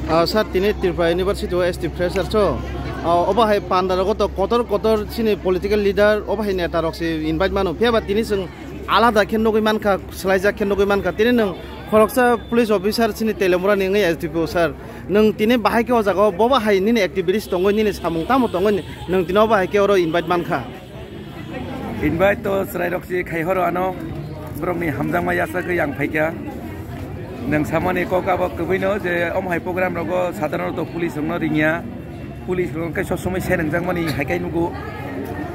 Sir, tini Tirupati University ST Fresher so. Oba pandar goto kotor sini political leader oba neta roksi invite manu. Pia bat tini seng alada kendo man ka selaja kendo man ka tini neng koroksa police officer sini telemura nengai ST sir. Neng tini bahai ke ojago boba hai nini activities tongo nini samung tamu tongo neng tini oba hai ke oro invite man ka. Invite to serai roksi kai horo ano brok ni hamjang maya sa ke yang phaikya. Nang samane ko ka ba kubino je hai program rogo sadharanot police no ringya police rong kai sosomai senang jang mani haikai nugo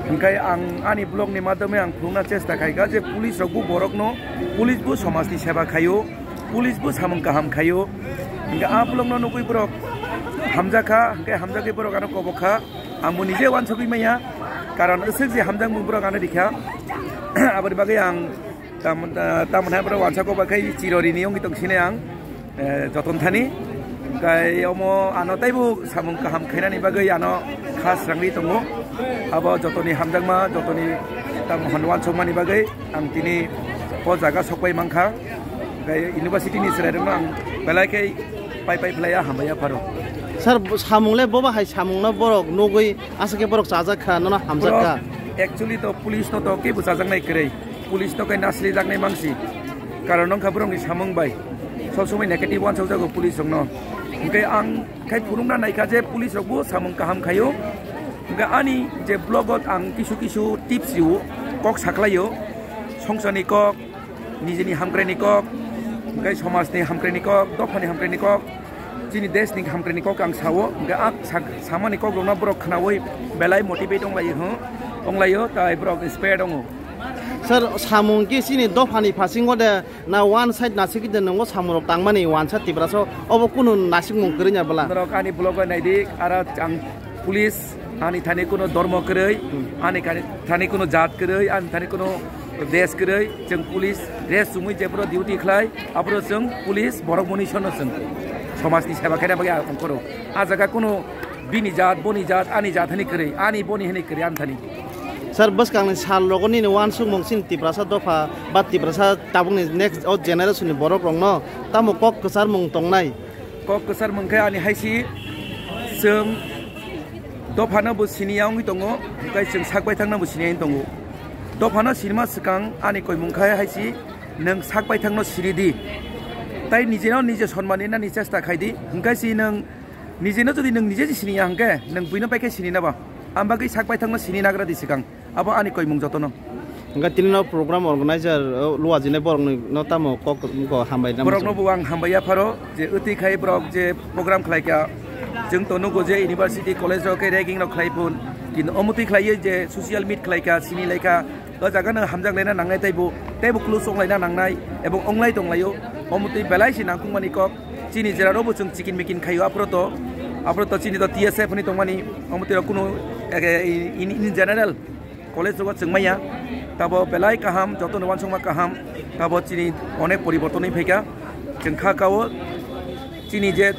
hingkai ang ani blog ni madame ang phungna chesta khaika je police rogo borok no police bu samaj ni seba khayo police bu samung kaham khayo hingga a blog no nukui borok hamja kha hingkai hamja ke borok ano kobokha ambo nije wan sobi maya karon esek je hamjang bu borok ano dikha abar bagai ang taman hai borok wansa ko bakai cirori ni ong itong sine ang joton thani kai omo ano taibu samung kaham khainani bagai ano khas rangli tongo abo jotoni hamjangma jotoni tam hanwan somani bagai ang tini po jaga sokpai mangkha kai university ni serai ang belai kai pai playa hambaya paro Sir samungle boba hai samungna borok nogoi asake borok sajak kha nona hamjak ka actually to police no to ke bu sajak nai krei police to kai nasli jak nai mangsi karon nong khabrong ni samung bai सबसमय negative वन सौजागो police रंगनो ओंके आं खाय फुरुंना नायखा जे police रगबो सामुं काहाम खायो ओंके आनि जे ब्लॉगत आं किसु टिप्स यु कक साख्लायो संसारनि कक निजेनि हामग्रानि कक ओंके समाजनि हामग्रानि कक दफानि हामग्रानि कक जोंनि देशनि हामग्रानि कक आं सावो ओंके आं सामानि कक रंना ब्रक खानावै बेलाय मोटिवेट दंलायो हो दंलायो ताय ब्रक इंस्पायर दङ Sir, samung ki sini dofani passing ode na one side nasik de nongo samurok tangmani one side tibraso obo kunu nasik mung krinya bala. Dorok ani blogger naidik ara ang police ani thani kuno dormo krei ani thani kuno jat krei ani thani kuno desh krei jeng police res sumui jepro duty khlai apro jeng police borok moni sono jeng samaj ni seba khaina bagi ang koro a jaga kuno bini jat boni jat ani jat hani krei ani boni hani krei an thani Sir, bus kang sal logo ni wan sung mong sin tiprasa dofa bat tiprasa tabung ni next out generation ni borok rong no tamo kok kesar mong tongnai kok kesar mong kai ani haisi seng dofana bu siniang hi tongo kai seng sakbai thangna bu siniang tongo dofana sinima sekang ani koi mong kai haisi nang sakbai thangno siridi tai nijeno nije sonmani na ni chesta khaidi hingkai si nang nijeno jodi nang nije siniang hangke nang buino pai kai sinina ba ambagi sakbai thangno sini nagra di sekang abo ani koi mung jotono enga tinno program organizer luajine borok no tamo kok ko hambai nam borok no buang hambaya pharo je uti khai borok je program khlaika jeng to nugo je university college ro ke ranking ro khlaipun kin omuti khlaiye je social media khlaika sini laika o jaga na hamjak lena nangnai taibu klu song laina nangnai ebong onglai tonglayo omuti belai si nangkung mani kok chini jera ro bu chung chicken mekin khayo apro to chini to TSF ni tongmani omuti ro kuno in general college jogo chengmaya tabo belai kaham joton wan songma kaham tabo chini onek poribortoni phaika jeng kha kawo chini je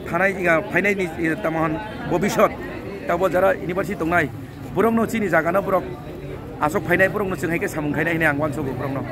thanai jiga phainai ni tamon bobishot tabo jara university tongnai borok no chini jaga no borok asok phainai borok no chenghaike samung khainai ni ang wan sogo borok no